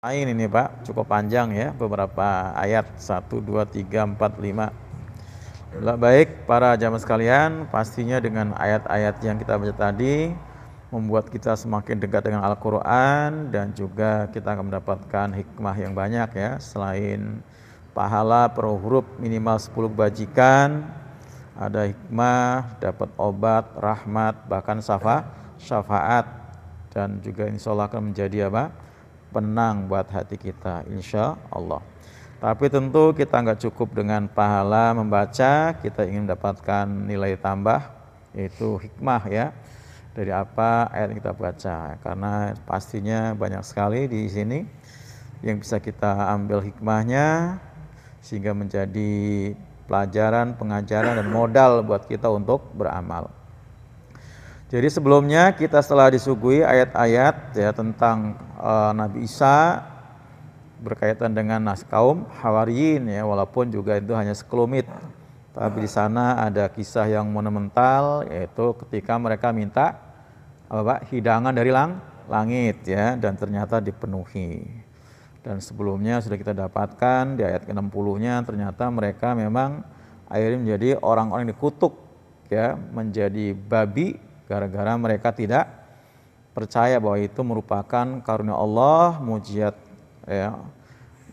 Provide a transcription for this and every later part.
Ini Pak, cukup panjang ya, beberapa ayat 1, 2, 3, 4, 5. Baik para jamaah sekalian, pastinya dengan ayat-ayat yang kita baca tadi membuat kita semakin dekat dengan Al-Quran dan juga kita akan mendapatkan hikmah yang banyak ya. Selain pahala per huruf minimal 10 kebajikan, ada hikmah, dapat obat, rahmat, bahkan syafaat, dan juga insya Allah akan menjadi apa? Penang buat hati kita, insya Allah. Tapi tentu kita nggak cukup dengan pahala membaca, kita ingin mendapatkan nilai tambah, yaitu hikmah ya, dari apa ayat yang kita baca. Karena pastinya banyak sekali di sini yang bisa kita ambil hikmahnya, sehingga menjadi pelajaran, pengajaran, dan modal buat kita untuk beramal. Jadi sebelumnya kita setelah disuguhi ayat-ayat ya tentang Nabi Isa berkaitan dengan kaum Hawariyin ya, walaupun juga itu hanya sekelumit. Tapi di sana ada kisah yang monumental, yaitu ketika mereka minta hidangan dari langit ya, dan ternyata dipenuhi. Dan sebelumnya sudah kita dapatkan di ayat ke-60-nya, ternyata mereka memang akhirnya menjadi orang-orang yang dikutuk ya, menjadi babi gara-gara mereka tidak percaya bahwa itu merupakan karunia Allah, mujizat ya.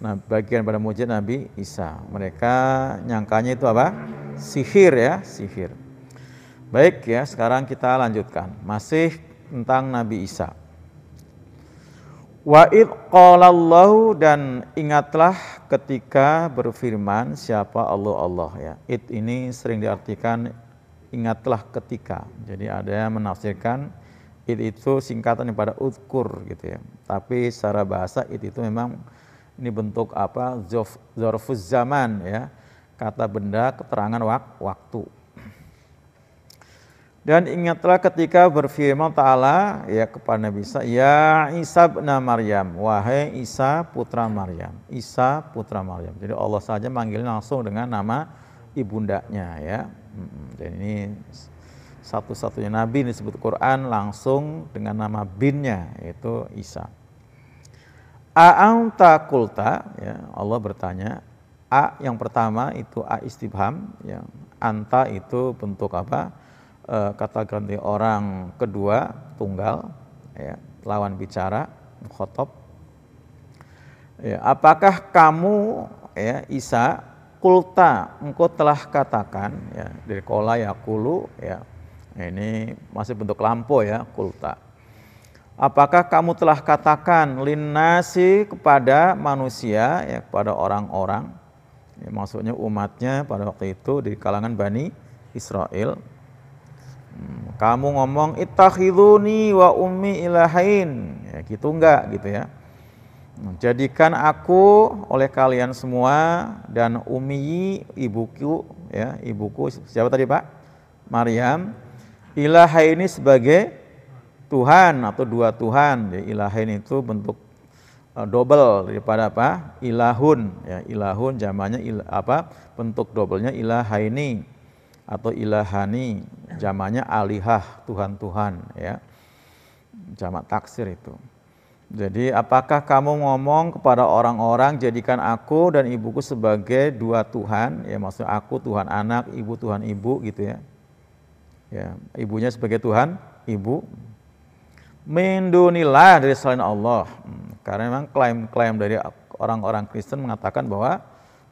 Nah, bagian pada mujizat Nabi Isa. Mereka nyangkanya itu apa? Sihir ya, sihir. Baik ya, sekarang kita lanjutkan. Masih tentang Nabi Isa. Wa id qalallahu, dan ingatlah ketika berfirman siapa Allah ya. Id ini sering diartikan ingatlah ketika. Jadi ada yang menafsirkan id itu singkatan daripada uzkur gitu ya. Tapi secara bahasa id itu memang ini bentuk apa? Zorfuz zaman ya. Kata benda, keterangan waktu. Dan ingatlah ketika berfirman Ta'ala ya kepada Nabi Isa, ya Isa bin Maryam, wahai Isa putra Maryam. Isa putra Maryam. Jadi Allah saja manggilnya langsung dengan nama ibundanya ya. Dan ini satu-satunya nabi disebut Quran langsung dengan nama binnya, yaitu Isa. A'anta qulta ya, Allah bertanya. A yang pertama itu a istifham, yang anta itu bentuk apa? Kata ganti orang kedua tunggal ya, lawan bicara mukhatab. Ya, apakah kamu ya Isa kulta, engkau telah katakan ya, dari kola yakulu ya, ini masih bentuk lampu ya, kulta. Apakah kamu telah katakan linnasi, kepada manusia ya, kepada orang-orang ya, maksudnya umatnya pada waktu itu di kalangan Bani Israel, kamu ngomong ittakhiduni wa ummi ilahain ya, gitu enggak gitu ya. Jadikan aku oleh kalian semua dan ummi ibuku ya, ibuku siapa tadi Pak? Maryam, ilahain ini sebagai Tuhan atau dua Tuhan. Ya, ilahain itu bentuk double daripada apa? Ilahun ya, ilahun zamannya bentuk doublenya ilahaini atau ilahani, zamannya alihah, Tuhan-Tuhan ya. Jamak taksir itu. Jadi apakah kamu ngomong kepada orang-orang jadikan aku dan ibuku sebagai dua Tuhan, ya maksud aku Tuhan anak, ibu Tuhan ibu gitu ya. Ya, ibunya sebagai Tuhan ibu. Min dunillah, dari selain Allah. Karena memang klaim-klaim dari orang-orang Kristen mengatakan bahwa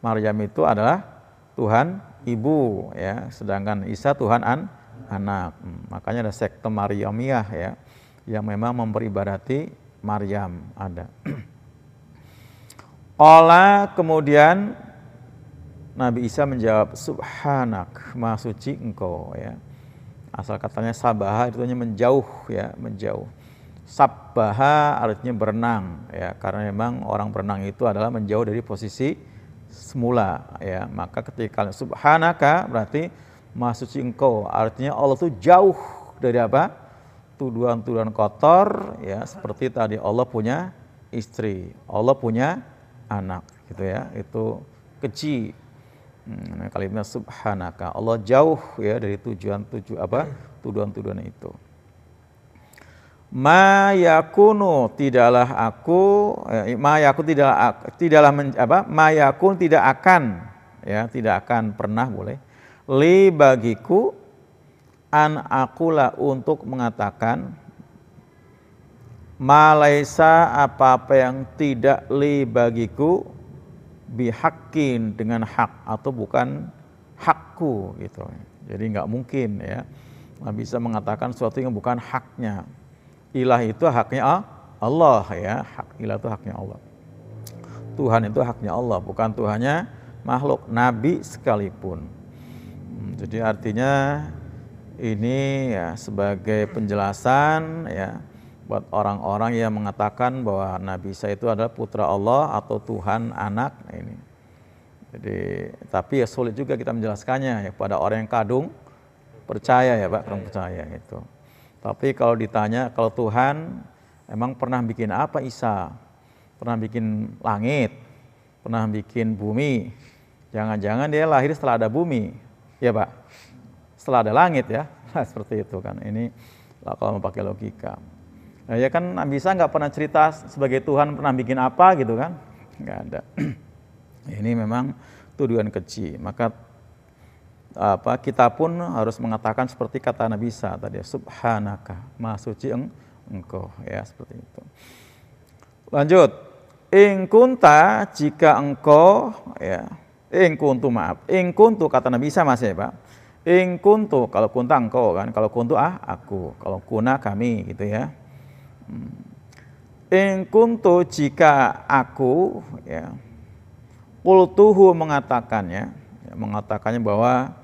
Maryam itu adalah Tuhan ibu ya, sedangkan Isa Tuhan anak. Makanya ada sekte Maryamiyah ya, yang memang memperibadati Maryam ada. Qala, kemudian Nabi Isa menjawab, subhanak, maha suci engkau ya. Asal katanya sabaha itu hanya menjauh ya, menjauh. Sabbaha artinya berenang ya, karena memang orang berenang itu adalah menjauh dari posisi semula ya. Maka ketika subhanaka berarti maha suci engkau, artinya Allah itu jauh dari apa? Tuduhan-tuduhan kotor ya, seperti tadi Allah punya istri, Allah punya anak gitu ya, itu keji. Kalimat subhanaka, Allah jauh ya dari tuduhan-tuduhan itu. Ma yakunu tidaklah aku ma yakun tidaklah ma yakun tidak akan ya, tidak akan pernah boleh li bagiku an akulah untuk mengatakan ma laisa apa-apa yang tidak li bagiku bihakin dengan hak atau bukan hakku gitu. Jadi nggak mungkin ya nggak bisa mengatakan sesuatu yang bukan haknya. Ilah itu haknya Allah ya, hak ilah itu haknya Allah. Tuhan itu haknya Allah, bukan Tuhannya makhluk, nabi sekalipun. Jadi artinya ini ya sebagai penjelasan ya buat orang-orang yang mengatakan bahwa Nabi Isa itu adalah putra Allah atau Tuhan anak. Nah, ini. Jadi tapi ya sulit juga kita menjelaskannya ya pada orang yang kadung percaya ya Pak, kadung percaya itu. Tapi kalau ditanya, kalau Tuhan emang pernah bikin apa Isa? Pernah bikin langit, pernah bikin bumi. Jangan-jangan dia lahir setelah ada bumi, ya Pak? Setelah ada langit ya, seperti itu kan. Ini kalau memakai logika. Nah, ya kan Nabi Isa nggak pernah cerita sebagai Tuhan pernah bikin apa gitu kan? Nggak ada. Ini memang tuduhan keji. Maka kita pun harus mengatakan seperti kata Nabi Isa tadi, subhanaka, maha suci engkau, ya seperti itu. Lanjut, ing kunta jika engkau, ya, ing kuntu maaf, ing kuntu kata Nabi Isa masih ya Pak, ing kuntu kalau kunta engkau kan, kalau kuntu aku, kalau kuna kami gitu ya. Ing kuntu jika aku, ya, qultuhu mengatakannya, ya, mengatakannya bahwa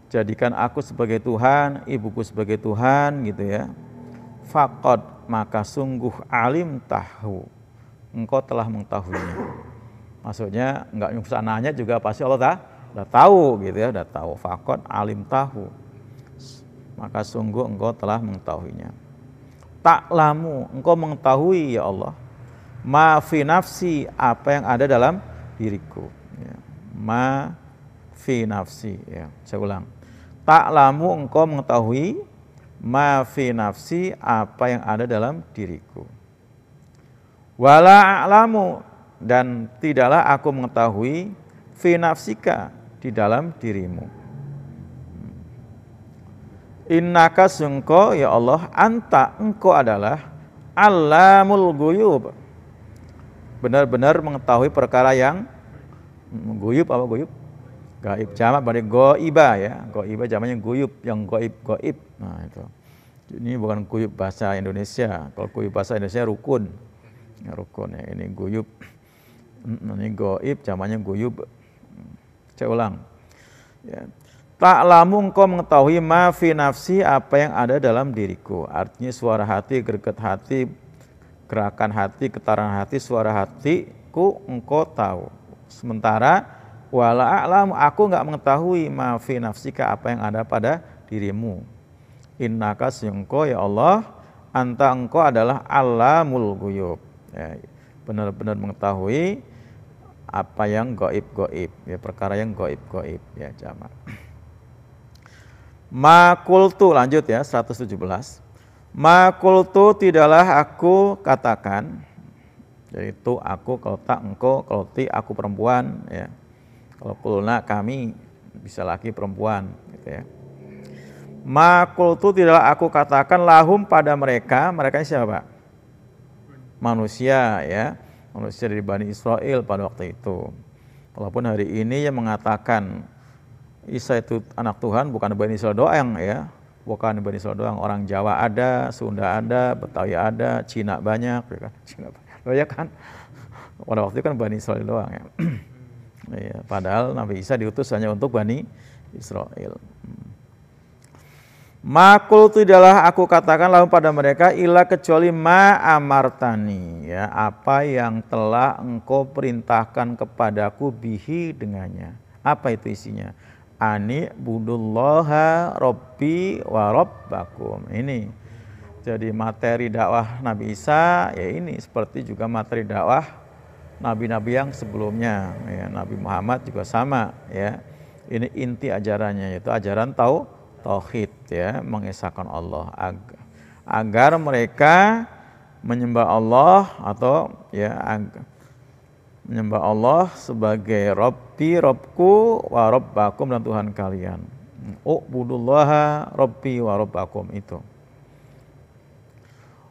jadikan aku sebagai Tuhan, ibuku sebagai Tuhan gitu ya. Faqad maka sungguh alim tahu, engkau telah mengetahuinya. Maksudnya enggak usah nanya juga pasti Allah udah tahu gitu ya, udah tahu. Faqad alim tahu, maka sungguh engkau telah mengetahuinya. Ta'lamu, engkau mengetahui ya Allah, ma fi nafsi, apa yang ada dalam diriku ya. Ma fi nafsi ya, saya ulang. Ta'lamu, engkau mengetahui ma fi nafsi, apa yang ada dalam diriku. Wala a'lamu, dan tidaklah aku mengetahui fi nafsika, di dalam dirimu. Innaka sungko ya Allah, anta engkau adalah Allamul ghuyub, benar-benar mengetahui perkara yang guyub. Apa guyub? Gaib, jamak dari goiba ya, goiba jamaknya guyub, yang goib. Nah itu, ini bukan guyub bahasa Indonesia. Kalau guyub bahasa Indonesia rukun, ya, rukun ya. Ini guyub, ini goib, jamaknya guyub. Saya ulang. Ya. Ta'lamu, engkau mengetahui ma fi nafsi, apa yang ada dalam diriku. Artinya suara hati, greget hati, gerakan hati, getaran hati, suara hatiku engkau tahu. Sementara wala a'lamu, aku enggak mengetahui ma fi nafsika, apa yang ada pada dirimu. Innaka sungko ya Allah, anta engkau adalah Allamul ghuyub. Ya, benar-benar mengetahui apa yang gaib, ya, perkara yang gaib ya, jamak. Ma qultu, lanjut ya 117. Ma qultu, tidaklah aku katakan. Jadi itu aku, kalau tak engkau, kalau ti aku perempuan ya. Kalau kulna kami, bisa laki perempuan gitu ya. Ma qultu, tidaklah aku katakan lahum pada mereka. Mereka siapa Pak? Manusia ya, manusia dari Bani Israel pada waktu itu. Walaupun hari ini yang mengatakan Isa itu anak Tuhan bukan Bani Israel doang ya, bukan Bani Israel doang, orang Jawa ada, Sunda ada, Betawi ada, Cina banyak ya kan. Cina banyak kan. Pada waktu itu kan Bani Israel doang ya. Ya, padahal Nabi Isa diutus hanya untuk Bani Israel. Makul tidaklah aku katakan lalu pada mereka illa kecuali ma amartani ya, apa yang telah engkau perintahkan kepadaku bihi dengannya. Apa itu isinya? Ani budullaha rabbi wa rabbakum. Ini jadi materi dakwah Nabi Isa ya, ini seperti juga materi dakwah nabi-nabi yang sebelumnya ya. Nabi Muhammad juga sama ya. Ini inti ajarannya, yaitu ajaran tauhid ya, mengesahkan Allah. agar mereka menyembah Allah atau ya menyembah Allah sebagai Rabbi, Robku, wa Rabbakum, dan Tuhan kalian. U'budullaha Rabbi wa Rabbakum itu.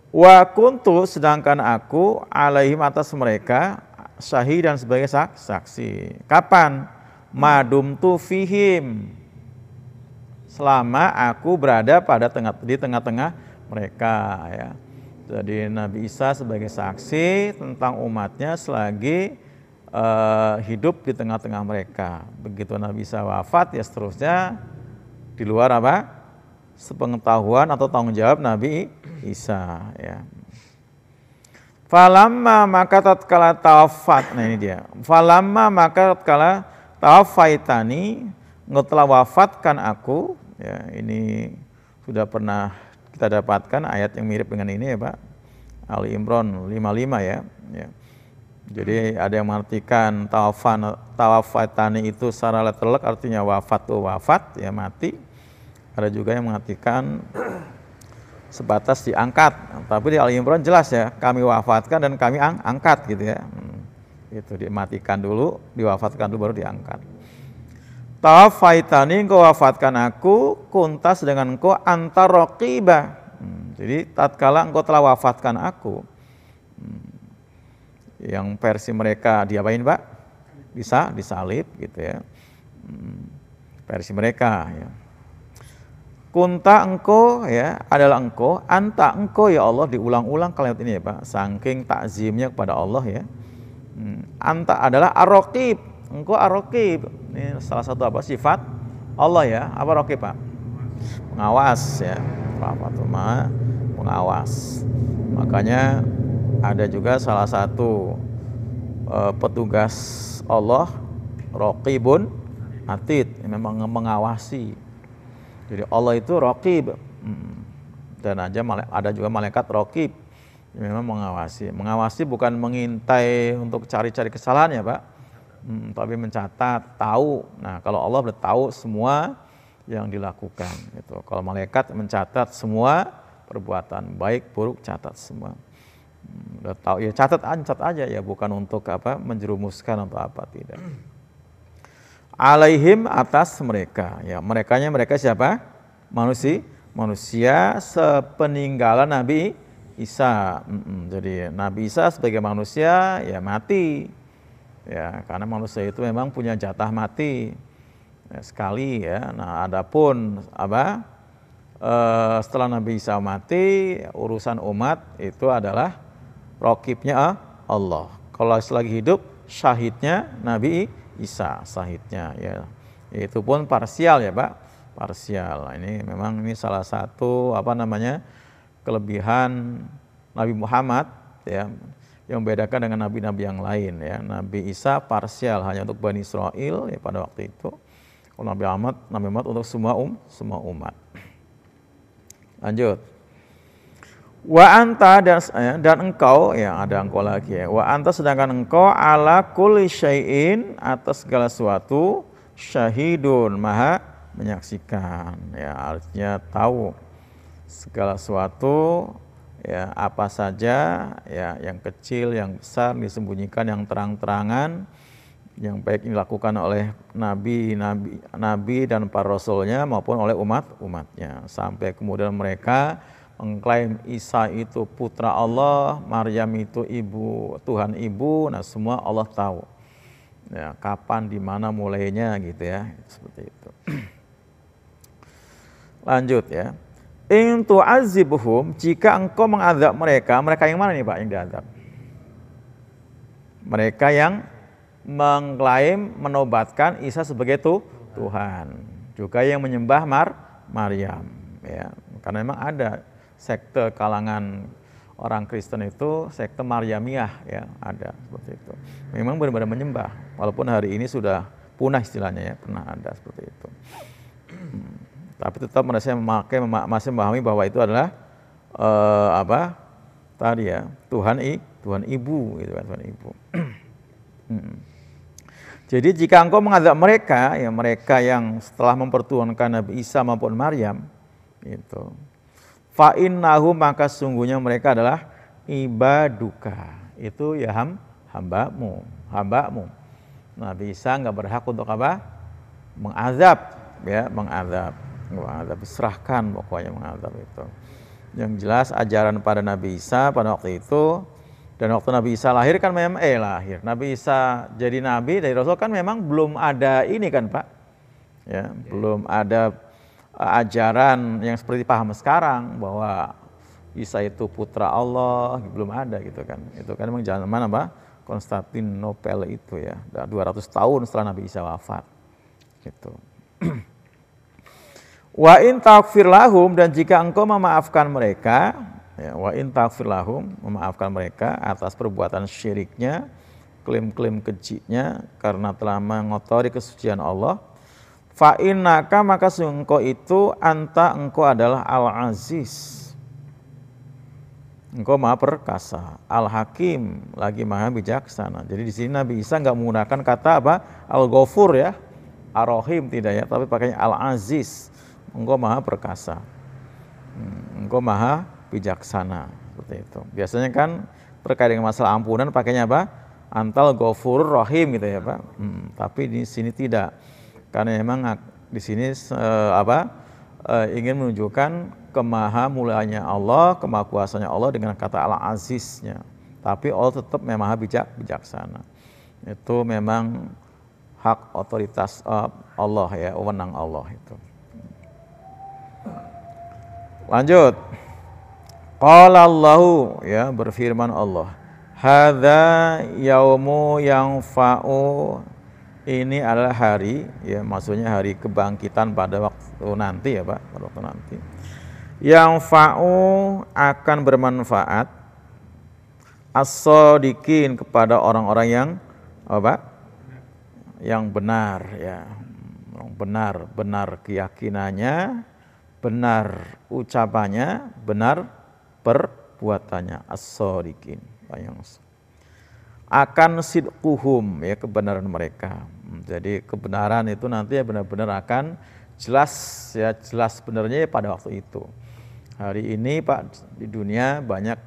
Wa kuntu, sedangkan aku alaihim, atas mereka, syahidan, sebagai saksi. Kapan? Madumtu fihim, selama aku berada di tengah-tengah mereka, ya. Jadi Nabi Isa sebagai saksi tentang umatnya selagi hidup di tengah-tengah mereka. Begitu Nabi Isa wafat, ya seterusnya di luar apa? Sepengetahuan atau tanggung jawab Nabi Isa, ya. Falamma maka tatkala tawafat, nah ini dia. Falamma maka tatkala tawafaitani, engkau telah wafatkan aku, ya, ini sudah pernah kita dapatkan ayat yang mirip dengan ini, ya Pak. Ali Imran 55, ya. Jadi ada yang mengartikan tawafatani itu secara letterlek artinya wafat, ya, mati. Ada juga yang mengartikan sebatas diangkat. Tapi di Ali Imran jelas, ya, kami wafatkan dan kami angkat gitu, ya. Itu dimatikan dulu, diwafatkan dulu baru diangkat. Tawafaitani, engkau wafatkan aku, kuntas dengan engkau antar raqibah. Jadi tatkala engkau telah wafatkan aku, yang versi mereka diapain Pak? Bisa disalib gitu, ya. Versi mereka, ya. Kunta engkau, ya, adalah engkau, anta engkau, ya Allah, diulang-ulang kalimat ini, ya Pak, saking takzimnya kepada Allah, ya. Anta adalah ar-raqib, engkau ar-raqib. Ini salah satu apa? Sifat Allah, ya. Apa raqib, Pak? Pengawas, ya. Pengawas. Makanya ada juga salah satu petugas Allah, raqibun atid, yang memang mengawasi. Jadi Allah itu raqib, dan ada juga malaikat raqib yang memang mengawasi. Mengawasi bukan mengintai untuk cari-cari kesalahan, ya Pak, tapi mencatat, tahu. Nah, kalau Allah udah tahu semua yang dilakukan, gitu. Kalau malaikat mencatat semua perbuatan baik buruk, catat semua. Udah tahu, ya catat aja, ya, bukan untuk apa menjerumuskan atau apa, tidak. Alaihim, atas mereka, ya, mereka siapa? Manusia sepeninggalan Nabi Isa. Jadi Nabi Isa sebagai manusia, ya, mati, ya, karena manusia itu memang punya jatah mati, ya, sekali, ya. Nah, adapun apa setelah Nabi Isa mati, urusan umat itu adalah raqibnya Allah. Kalau selagi hidup, syahidnya Nabi Isa, syahidnya, ya. Itu pun parsial, ya Pak, parsial. Ini memang salah satu kelebihan Nabi Muhammad, ya, yang membedakan dengan nabi-nabi yang lain, ya. Nabi Isa parsial hanya untuk Bani Israel, ya, pada waktu itu. Kalau Nabi Muhammad untuk semua umat. Lanjut. Wa anta, dan engkau, ya, ada engkau lagi, ya. Wa anta, sedangkan engkau ala kulli syai'in, atas segala sesuatu, syahidun, maha menyaksikan, ya, artinya tahu segala sesuatu, ya, apa saja, ya, yang kecil, yang besar, disembunyikan, yang terang-terangan, yang baik dilakukan oleh nabi dan para rasulnya maupun oleh umatnya, sampai kemudian mereka mengklaim Isa itu putra Allah, Maryam itu Tuhan ibu. Nah, semua Allah tahu, ya, kapan, di mana mulainya, gitu, ya, seperti itu. Lanjut, ya. In tu'azibhum, jika engkau mengazab mereka yang mana nih Pak yang diazab? Mereka yang mengklaim menobatkan Isa sebagai Tuhan, juga yang menyembah Maryam, ya. Karena memang ada sekte kalangan orang Kristen itu, sekte Maryamiyah, ya, ada seperti itu. Memang benar-benar menyembah, walaupun hari ini sudah punah istilahnya, ya, pernah ada seperti itu. Tapi tetap masih memahami bahwa itu adalah Tuhan ibu, gitu kan, Tuhan ibu. Jadi jika engkau mengazab mereka, ya, mereka yang setelah mempertuhankan Nabi Isa maupun Maryam, itu Fa innahu maka sungguhnya mereka adalah ibaduka. Itu ya hambamu. Nabi Isa nggak berhak untuk apa? Mengazab, ya, mengazab, serahkan pokoknya mengazab itu. Yang jelas ajaran pada Nabi Isa pada waktu itu, dan waktu Nabi Isa lahir kan memang Nabi Isa jadi nabi dari Rasul kan memang belum ada ini kan Pak, ya, belum ada ajaran yang seperti paham sekarang bahwa Isa itu putra Allah, belum ada gitu kan. Itu kan memang zaman apa? Konstantinopel itu ya, 200 tahun setelah Nabi Isa wafat. Gitu. Wa in taghfir lahum, dan jika engkau memaafkan mereka, ya, wa in taghfir lahum, memaafkan mereka atas perbuatan syiriknya, klaim-klaim kejinya karena telah mengotori kesucian Allah, fa innaka maka engkau itu engkau adalah al-aziz. Engkau maha perkasa, al-hakim, lagi maha bijaksana. Jadi di sini Nabi Isa nggak menggunakan kata apa? Al-Ghafur ya, Ar-Rahim tidak ya, tapi pakainya Al-Aziz. Engkau maha perkasa, engkau maha bijaksana, seperti itu. Biasanya kan terkait dengan masalah ampunan pakainya apa? Antal Ghafurur Rahim gitu ya Pak. Tapi di sini tidak, karena memang di sini ingin menunjukkan kemahamulanya Allah, kemahakuasanya Allah dengan kata Al-Aziznya. Tapi Allah tetap memang bijaksana. Itu memang hak otoritas Allah ya, wewenang Allah itu. Lanjut. Qala Allahu, ya, berfirman Allah. Hadza yaumu yanfa'u, ini adalah hari, ya, maksudnya hari kebangkitan pada waktu nanti ya Pak, pada waktu nanti. Yang fa'u akan bermanfaat as-shadiqin kepada orang-orang yang apa? Yang benar ya. Benar keyakinannya, benar ucapannya, benar perbuatannya, as-shadiqin. Akan sidquhum, ya, kebenaran mereka. Jadi kebenaran itu nanti ya benar-benar akan jelas benarnya ya pada waktu itu. Hari ini Pak, di dunia banyak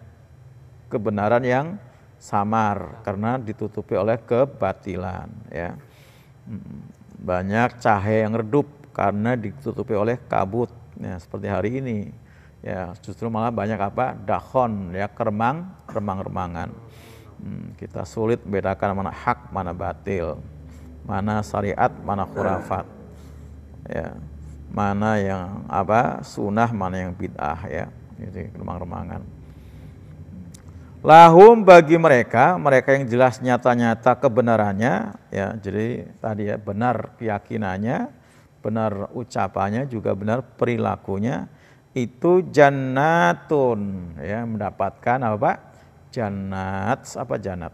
kebenaran yang samar karena ditutupi oleh kebatilan ya. Banyak cahaya yang redup karena ditutupi oleh kabut ya, seperti hari ini ya, justru malah banyak apa? Dakhon ya, remang-remangan. Kita sulit membedakan mana hak, mana batil, mana syariat, mana khurafat ya. Mana yang apa sunnah, mana yang bid'ah ya, itu remang-remangan. Lahum, bagi mereka yang jelas nyata-nyata kebenarannya ya, jadi tadi ya, benar keyakinannya, benar ucapannya, juga benar perilakunya, itu jannatun ya, mendapatkan apa Pak? Jannat, apa jannat?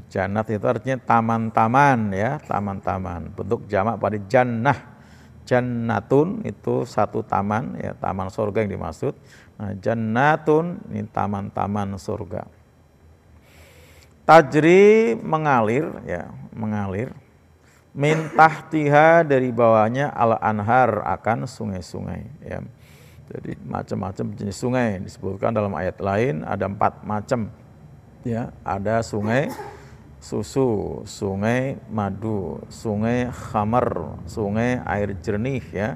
Jannat itu artinya taman-taman ya, taman-taman. Bentuk jamak pada jannah. Jannatun itu satu taman ya, taman surga yang dimaksud. Nah, jannatun ini taman-taman surga. Tajri, mengalir ya, mengalir. Min tahtiha, dari bawahnya, al-anhar, akan sungai-sungai ya. Jadi macam-macam jenis sungai disebutkan dalam ayat lain, ada 4 macam. Ya, ada sungai susu, sungai madu, sungai khamar, sungai air jernih ya.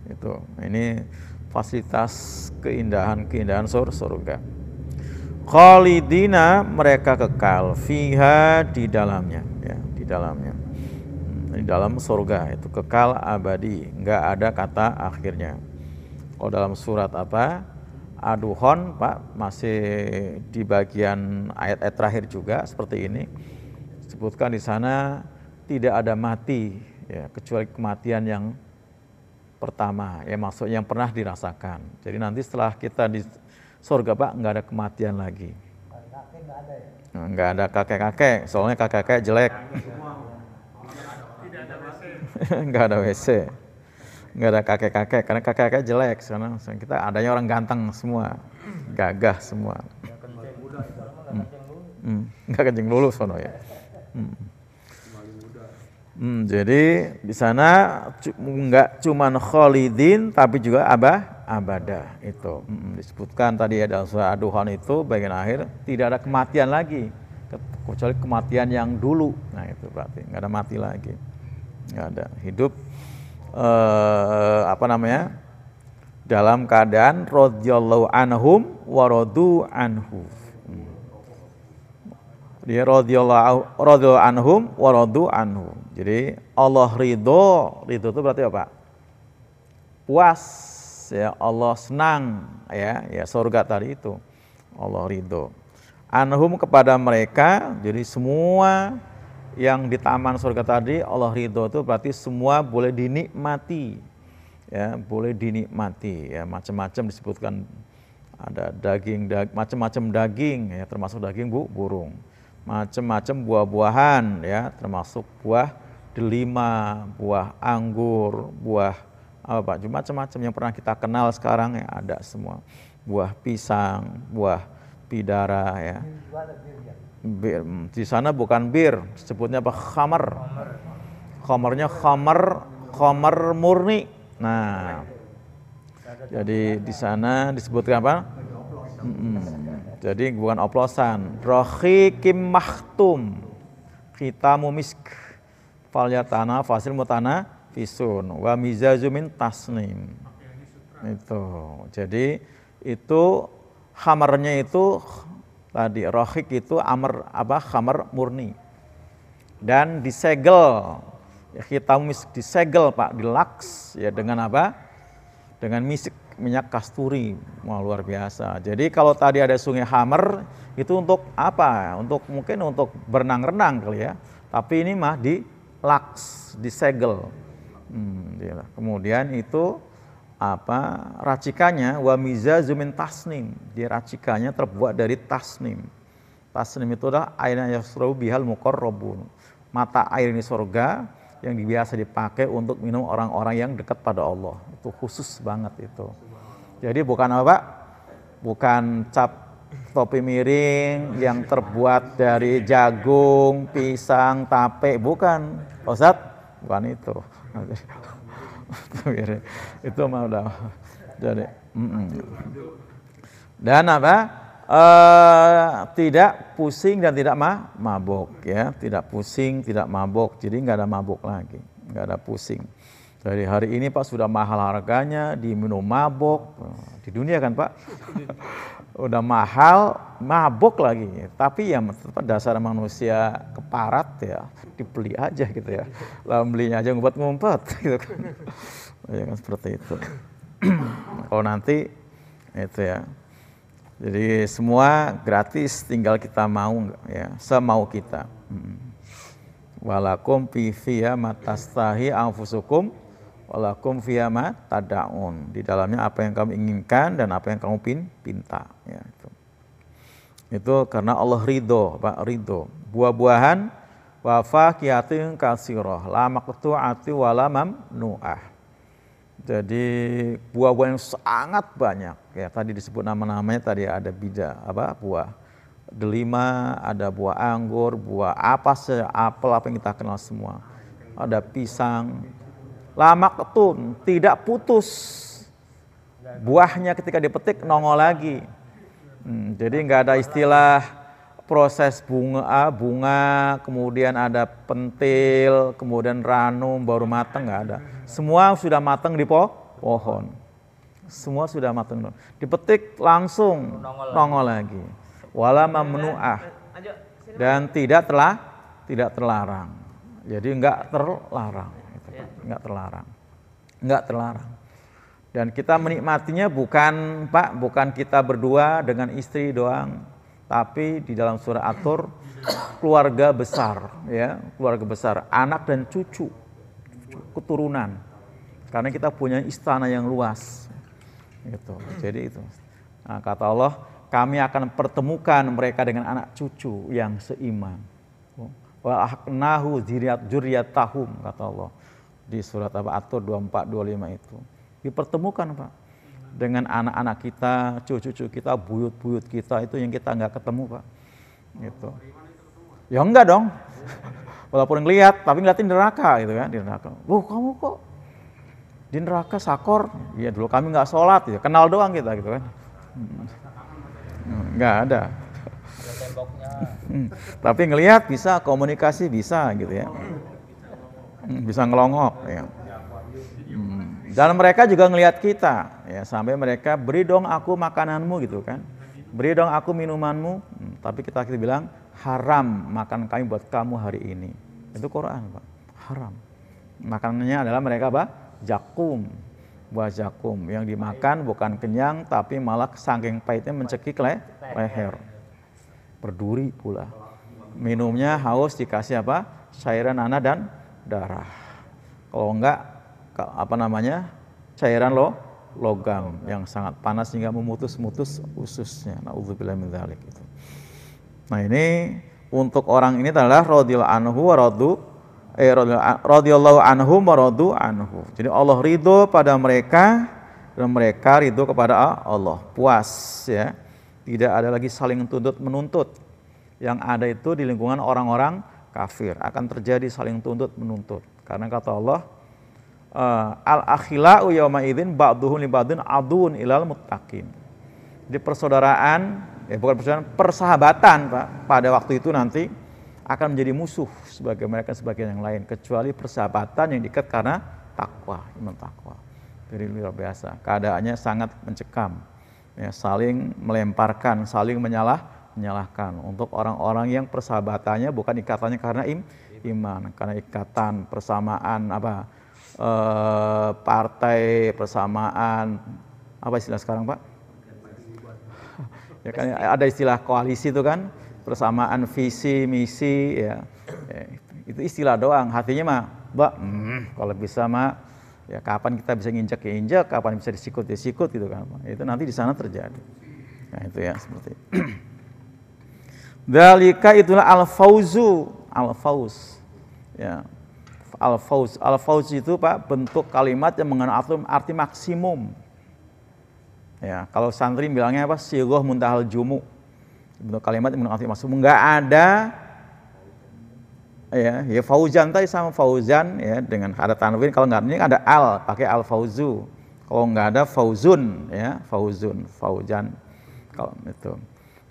Itu. Ini fasilitas keindahan surga. Khalidina, mereka kekal, fiha, di dalamnya ya, di dalamnya. Di dalam surga itu kekal abadi, enggak ada kata akhirnya. Kalau dalam surat apa? Ad-Duhan Pak, masih di bagian ayat-ayat terakhir juga seperti ini. Disebutkan di sana tidak ada mati ya, kecuali kematian yang pertama ya, maksudnya yang pernah dirasakan. Jadi nanti setelah kita di surga Pak, nggak ada kematian lagi. Nggak ada kakek-kakek, soalnya kakek-kakek jelek. Nggak ada WC. Nggak ada kakek-kakek, karena kakek-kakek jelek. Karena kita adanya orang ganteng semua, gagah semua. Nggak kencing dulu sono ya. Jadi di sana nggak cuman khalidin, tapi juga apa? abada itu. Disebutkan tadi ya dalam surah Ad-Dukhan itu bagian akhir tidak ada kematian lagi kecuali kematian yang dulu. Nah itu berarti nggak ada mati lagi, nggak ada hidup dalam keadaan radhiyallahu anhum wa radu anhu. Dia radhiyallahu anhum wa radu anhu. Jadi Allah ridho itu berarti apa? Puas ya, Allah senang ya surga tadi itu. Allah ridho. Anhum kepada mereka, jadi semua yang di taman surga tadi Allah ridho itu berarti semua boleh dinikmati. Ya, boleh dinikmati ya, macam-macam disebutkan ada daging macam-macam daging ya, termasuk daging burung. Macam-macam buah-buahan ya, termasuk buah delima, buah anggur, buah macam-macam yang pernah kita kenal sekarang ya ada semua. Buah pisang, buah pidara ya. Bir. Di sana bukan bir, sebutnya apa? Khamar. Khamarnya khamar murni. Nah, jadi di sana disebutkan apa? Jadi bukan oplosan. Rahiqim mahtum, khitamu misk, falyatana fasil mutana fisun, wa mizazu min tasnim. Itu. Jadi itu khamarnya itu tadi rahiq itu khamar murni. Dan disegel. Ya, khitamu misk disegel Pak, dilaks ya dengan apa? Dengan minyak kasturi, luar biasa. Jadi kalau tadi ada sungai Khamar itu untuk apa? Mungkin untuk berenang-renang kali ya. Tapi ini mah dilaks, disegel. Kemudian itu racikannya wa mizazu min tasnim. Dia racikannya terbuat dari tasnim. Tasnim itu adalah airnya yasrabu bihal muqarrabun. Mata air ini surga yang biasa dipakai untuk minum orang-orang yang dekat pada Allah. Itu khusus banget itu. Jadi bukan apa? Bukan cap topi miring yang terbuat dari jagung, pisang, tape, bukan. Ustaz, bukan itu. Itu mah udah. Jadi dan tidak pusing dan tidak mabuk ya, tidak pusing, tidak mabuk, jadi nggak ada mabuk lagi, nggak ada pusing. Dari hari ini Pak sudah mahal harganya, diminum mabuk di dunia kan Pak, udah mahal, mabuk lagi. Tapi ya dasar manusia keparat ya, dibeli aja gitu ya, lah belinya aja ngumpet-ngumpet gitu kan, ya kan seperti itu. Kalau nanti itu ya. Jadi semua gratis, tinggal kita mau ya, semau kita. Walakum fiha matastahi anfusukum walakum fiha ma tad'un. Di dalamnya apa yang kamu inginkan dan apa yang kamu pinta ya itu. Itu karena Allah ridho, Pak, ridho. Buah-buahan wa faqihatin katsirah, la maqtu'ati wa la mamnu'ah. Jadi buah-buah yang sangat banyak ya, tadi disebut nama-namanya tadi ada buah delima, ada buah anggur, buah apel apa yang kita kenal semua. Ada pisang. Lamaktum, tidak putus. Buahnya ketika dipetik nongol lagi. Jadi nggak ada istilah proses bunga, kemudian ada pentil, kemudian ranum baru matang, nggak ada. Semua sudah matang di pohon. Semua sudah matang. Dipetik langsung nongol lagi. Wala mamnu'ah. Dan tidak terlarang. Jadi nggak terlarang. Nggak terlarang. Dan kita menikmatinya bukan kita berdua dengan istri doang, tapi di dalam surah At-Tur keluarga besar ya, keluarga besar, anak dan cucu, keturunan. Karena kita punya istana yang luas. Gitu. Jadi itu. Nah, kata Allah, kami akan pertemukan mereka dengan anak cucu yang seiman. Wa ahqnahu dzurriyyatahum, kata Allah. Di surat At-Tur 24-25 itu. Dipertemukan Pak, dengan anak-anak kita, cucu-cucu kita, buyut-buyut kita itu yang kita nggak ketemu Pak. Gitu. Ya enggak dong, walaupun ngelihat, tapi ngeliatin neraka gitu kan, di neraka. Kamu kok Di neraka sakor, ya dulu kami nggak sholat, ya kenal doang kita gitu kan. Nggak ada. Tapi ngelihat bisa, komunikasi bisa gitu ya. Bisa ngelongok ya. Dan mereka juga ngelihat kita ya, sampai mereka beri dong aku makananmu gitu kan. Beri dong aku minumanmu. Tapi kita bilang haram makan kami buat kamu hari ini. Itu Quran, Pak. Haram. Makanannya adalah mereka apa? Jakum. Buah jakum yang dimakan bukan kenyang tapi malah saking pahitnya mencekik leher. Berduri pula. Minumnya haus dikasih apa? Cairan nanah dan darah. Kalau enggak cairan logam yang sangat panas hingga memutus-mutus ususnya. Nauzubillah min dzalik itu. Nah, ini untuk orang ini adalah radhiyallahu anhu wa radu anhu. Jadi Allah ridho pada mereka dan mereka ridho kepada Allah. Puas ya. Tidak ada lagi saling tuntut menuntut. Yang ada itu di lingkungan orang-orang kafir akan terjadi saling tuntut menuntut. Karena kata Allah, al-akhilau yawma idzin ba'duhum li ba'din adun ilal muttaqin. Jadi persaudaraan, bukan persaudaraan, persahabatan Pak, pada waktu itu nanti akan menjadi musuh sebagai mereka sebagian yang lain, kecuali persahabatan yang diikat karena takwa, iman takwa. Jadi luar biasa, keadaannya sangat mencekam, ya, saling melemparkan, saling menyalahkan. Untuk orang-orang yang persahabatannya bukan ikatannya karena iman, karena ikatan persamaan partai, persamaan apa istilah sekarang Pak? Ya kan ada istilah koalisi itu kan, persamaan visi misi ya, itu istilah doang. Hatinya mah kalau bisa mah ya kapan kita bisa nginjak, kapan bisa disikut gitu kan. Itu nanti di sana terjadi. Nah itu ya seperti itu. Dzalika itulah al-fauz ya. Al-fauz itu Pak bentuk kalimat yang mengandung arti maksimum. Ya, kalau santri bilangnya apa? Sighah muntahal jumu. Bentuk kalimat yang mengandung arti maksimum. Enggak ada ya fauzan tadi sama fauzan ya dengan ada tanwin, kalau enggak ini ada al, pakai al-fauzu. Kalau enggak ada fauzun ya, fauzan kalau itu.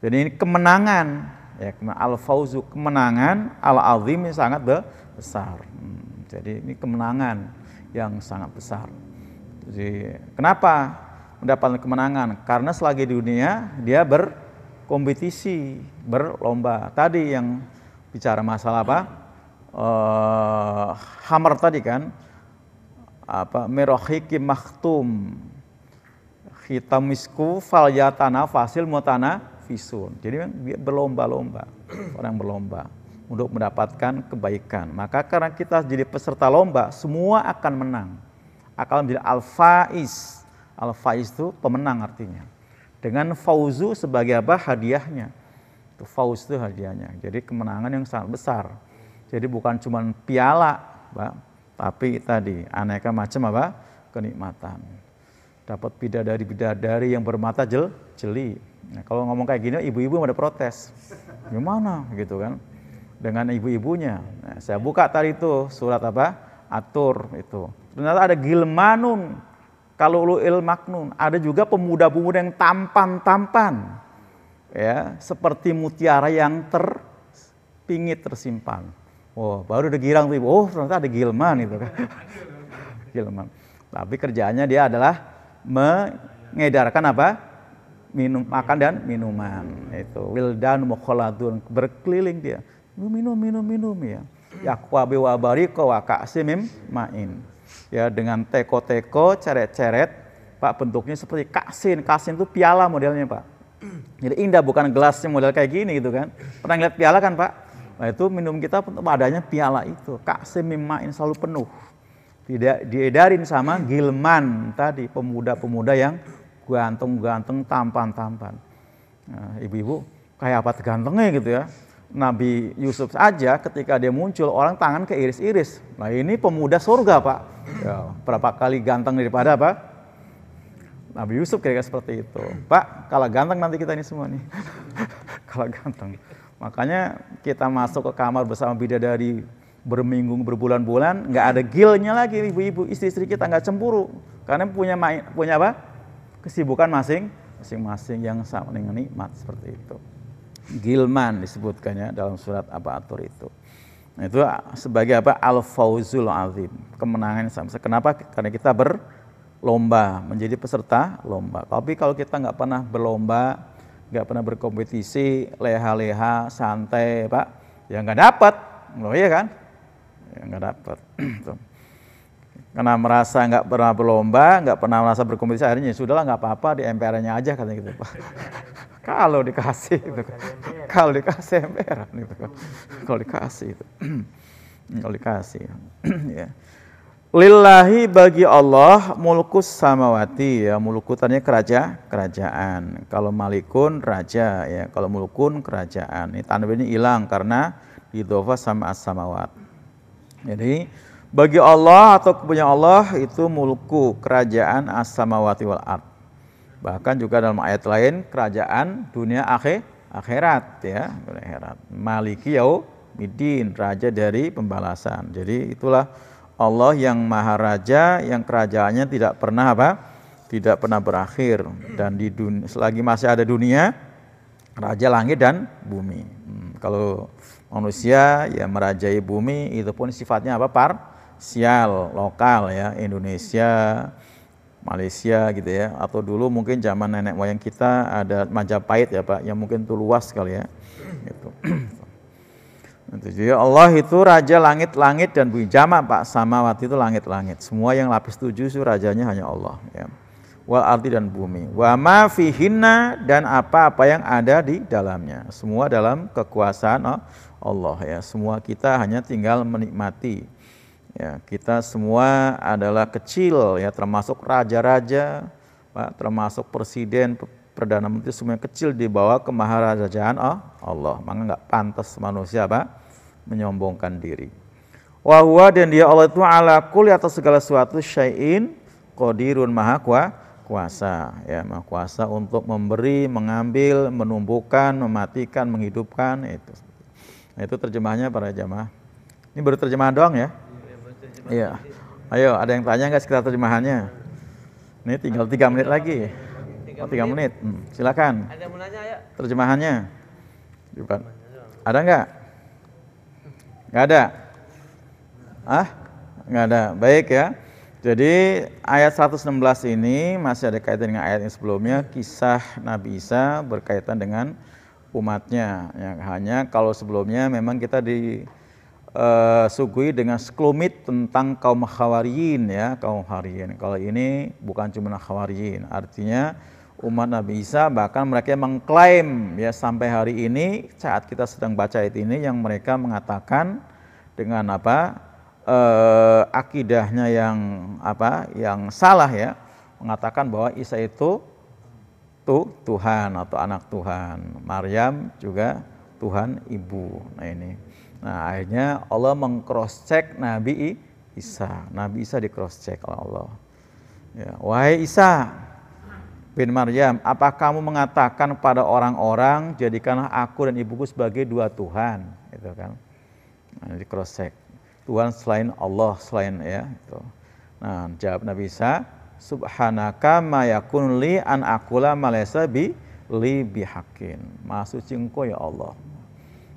Jadi ini kemenangan ya, al-fauzu kemenangan, al-azim ini sangat besar. Jadi ini kemenangan yang sangat besar. Jadi kenapa mendapatkan kemenangan? Karena selagi di dunia dia berkompetisi, berlomba. Tadi yang bicara masalah apa? Hamar tadi kan, merohiki maktum, hitamisku falyatana fasil mutana visun. Jadi berlomba-lomba, orang berlomba untuk mendapatkan kebaikan. Maka karena kita jadi peserta lomba, semua akan menang. Akan menjadi al-faiz. Al-faiz itu pemenang artinya. Dengan fauzu sebagai apa? Hadiahnya. Itu fauz itu hadiahnya. Jadi kemenangan yang sangat besar. Jadi bukan cuma piala, Pak, tapi tadi aneka macam apa? Kenikmatan. Dapat bidadari yang bermata jeli. Nah, kalau ngomong kayak gini, ibu-ibu pada protes. Gimana gitu kan? Dengan ibu-ibunya. Nah, saya buka tadi itu surat apa? Atur itu. Ternyata ada gilmanun, kaluluil maknun. Ada juga pemuda-pemuda yang tampan-tampan. Ya, seperti mutiara yang tersimpan. Oh, baru ada girang tuh ibu. Oh, ternyata ada gilman itu kan. Gilman. Tapi kerjaannya dia adalah mengedarkan apa? Makan dan minuman. Itu wildan mukhalladun, berkeliling dia. Minum ya. Yaqwabi wa bariko wa ka'simim ma'in. Ya, dengan teko-teko, ceret-ceret, Pak, bentuknya seperti kasin. Kasin itu piala modelnya, Pak. Jadi indah, bukan gelasnya model kayak gini gitu kan. Pernah ngeliat piala kan, Pak? Nah, itu minum kita adanya piala itu. Ka'simim ma'in, selalu penuh. Tidak diedarin sama gilman tadi, pemuda-pemuda yang ganteng-ganteng, tampan-tampan. Nah, ibu-ibu kayak apa gantengnya gitu ya. Nabi Yusuf aja ketika dia muncul orang tangan keiris-iris. Nah ini pemuda surga Pak. Ya, berapa kali ganteng daripada apa? Nabi Yusuf kira-kira seperti itu. Pak, kalau ganteng nanti kita ini semua nih. Kalau ganteng. Makanya kita masuk ke kamar bersama bidadari berminggu, berbulan-bulan, nggak ada gilnya lagi ibu-ibu, istri-istri kita nggak cemburu, karena punya apa? Kesibukan masing-masing yang sama dengan nikmat seperti itu. Gilman disebutkannya dalam surat At-Tur itu. Nah, itu sebagai apa? Al-Fauzul Azim, kemenangan yang sama. Kenapa? Karena kita berlomba, menjadi peserta lomba. Tapi kalau kita nggak pernah berlomba, nggak pernah berkompetisi, leha-leha, santai, Pak, ya nggak dapat, loh iya kan? Ya nggak dapat. Karena merasa nggak pernah berlomba, nggak pernah merasa berkompetisi, akhirnya sudahlah nggak apa-apa, di MPR-nya aja katanya gitu, Pak. Kalau dikasih gitu, kalau dikasih emperan gitu, kalau dikasih itu, kalau dikasih, ya. Lillahi bagi Allah mulkus samawati, ya, mulukutannya kerajaan. Kalau malikun raja, ya, kalau mulkun kerajaan. Ini tanwin ini hilang karena idhofah sama as-samawat. Jadi bagi Allah atau punya Allah itu mulku, kerajaan as-samawati wal ard. Bahkan juga dalam ayat lain kerajaan dunia akhirat, ya, akhirat. Maliki yaumiddin, raja dari pembalasan. Jadi itulah Allah yang maha raja, yang kerajaannya tidak pernah apa? Tidak pernah berakhir, dan di dunia, selagi masih ada dunia, raja langit dan bumi. Kalau manusia ya merajai bumi, itu pun sifatnya apa? Parsial, lokal, ya, Indonesia, Malaysia gitu ya, atau dulu mungkin zaman nenek moyang kita ada Majapahit ya Pak, yang mungkin itu luas kali ya. Gitu. Jadi Allah itu raja langit-langit dan bumi, jamak Pak, samawati itu langit-langit. Semua yang lapis 7 itu rajanya hanya Allah, ya. Wal ardi dan bumi. Wa ma fihinna, dan apa-apa yang ada di dalamnya. Semua dalam kekuasaan Allah, ya. Semua kita hanya tinggal menikmati. Ya, kita semua adalah kecil, ya, termasuk raja-raja, Pak, termasuk presiden, perdana menteri, semuanya kecil di bawah kemaharajaan Allah. Maka nggak pantas manusia Pak menyombongkan diri. Wa huwa, dan dia Allah itu ala kulli, atas segala sesuatu, syai'in qadirun, maha kuasa, ya, maha kuasa untuk memberi, mengambil, menumbuhkan, mematikan, menghidupkan, itu. Nah, itu terjemahannya para jamaah. Ini baru terjemahan doang ya? Iya. Ayo, ada yang tanya nggak sekitar terjemahannya? Ini tinggal 3 menit lagi. 3 menit. Silakan. Ada yang mau nanya, ayo. Terjemahannya. Ada nggak? Nggak ada. Nggak ada. Baik ya. Jadi ayat 116 ini masih ada kaitan dengan ayat yang sebelumnya, kisah Nabi Isa berkaitan dengan umatnya. Ya, hanya kalau sebelumnya memang kita disuguhi dengan sekelumit tentang kaum Khawariyin, ya, kaum Khawariyin. Kalau ini bukan cuma Khawariyin, artinya umat Nabi Isa, bahkan mereka mengklaim, ya, sampai hari ini saat kita sedang baca ayat ini, yang mereka mengatakan dengan apa? Akidahnya yang salah, ya, mengatakan bahwa Isa itu Tuhan atau anak Tuhan, Maryam juga Tuhan ibu. Nah ini, akhirnya Allah meng-cross check Nabi Isa. Nabi Isa di cross check oleh Allah. Ya, wahai Isa bin Maryam, apa kamu mengatakan pada orang-orang, jadikanlah aku dan ibuku sebagai 2 Tuhan, itu kan? Nah, di cross check. Tuhan selain Allah, selain, ya, itu. Nah, jawab Nabi Isa, subhanaka ma yakun li an aqula ma laysa bi li bihaqqin. Maha suci Engkau ya Allah.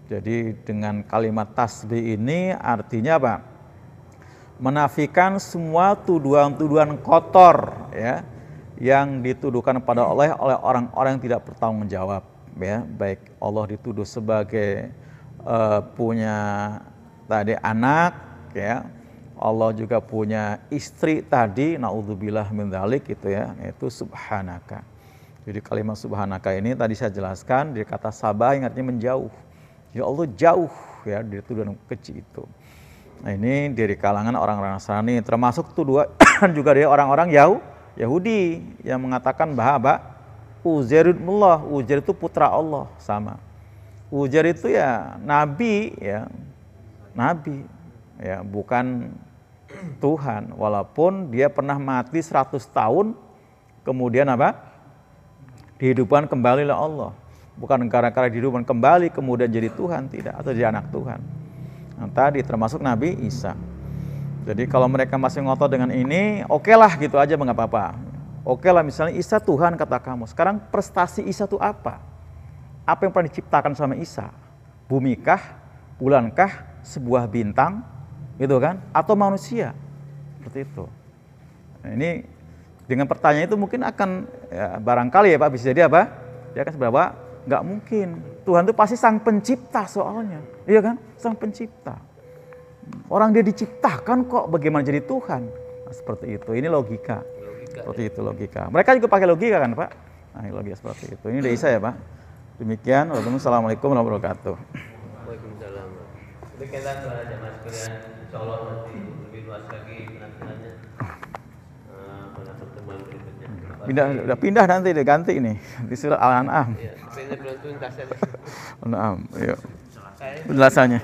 Jadi dengan kalimat tasbih ini artinya apa? Menafikan semua tuduhan-tuduhan kotor, ya, yang dituduhkan pada Allah oleh orang-orang yang tidak bertanggung jawab, ya. Baik Allah dituduh sebagai punya tadi anak, ya. Allah juga punya istri tadi, naudzubillah min dzalik, itu ya, itu subhanaka. Jadi kalimat subhanaka ini tadi saya jelaskan dari kata sabah yang artinya menjauh. Ya Allah jauh, ya, dari tuduhan keji itu. Nah, ini dari kalangan orang-orang Nasrani, termasuk tuduhan juga dari orang-orang Yahudi yang mengatakan bahwa Uzairullah, Uzair itu putra Allah, sama. Uzair itu ya nabi, ya, nabi, ya, bukan Tuhan, walaupun dia pernah mati 100 tahun kemudian apa? Dihidupkan kembali oleh Allah. Bukan gara-gara dihidupkan kembali kemudian jadi Tuhan, tidak, atau jadi anak Tuhan. Nah, tadi termasuk Nabi Isa. Jadi kalau mereka masih ngotot dengan ini, oke lah gitu aja nggak apa-apa. Oke lah misalnya Isa Tuhan kata kamu. Sekarang prestasi Isa itu apa? Apa yang pernah diciptakan sama Isa? Bumikah, bulankah, sebuah bintang, gitu kan? Atau manusia? Seperti itu. Nah, ini dengan pertanyaan itu mungkin akan ya, barangkali ya Pak bisa jadi apa? Dia akan seberapa? Nggak mungkin. Tuhan itu pasti sang pencipta soalnya, iya kan? Sang pencipta. Orang dia diciptakan kok bagaimana jadi Tuhan? Nah, seperti itu. Ini logika. Seperti itu logika. Mereka juga pakai logika kan Pak? Nah, ini logika seperti itu. Ini dari saya Pak. Demikian. Wassalamualaikum warahmatullahi wabarakatuh. Waalaikumsalam. Demikianlah para jamaah sekalian, insyaallah nanti lebih luas lagi penampilannya pada pertemuan berikutnya. Udah pindah nanti diganti ini di surat Al-An'am. Iya, ini belum tuntas ya. Al-An'am, yuk. Penjelasannya.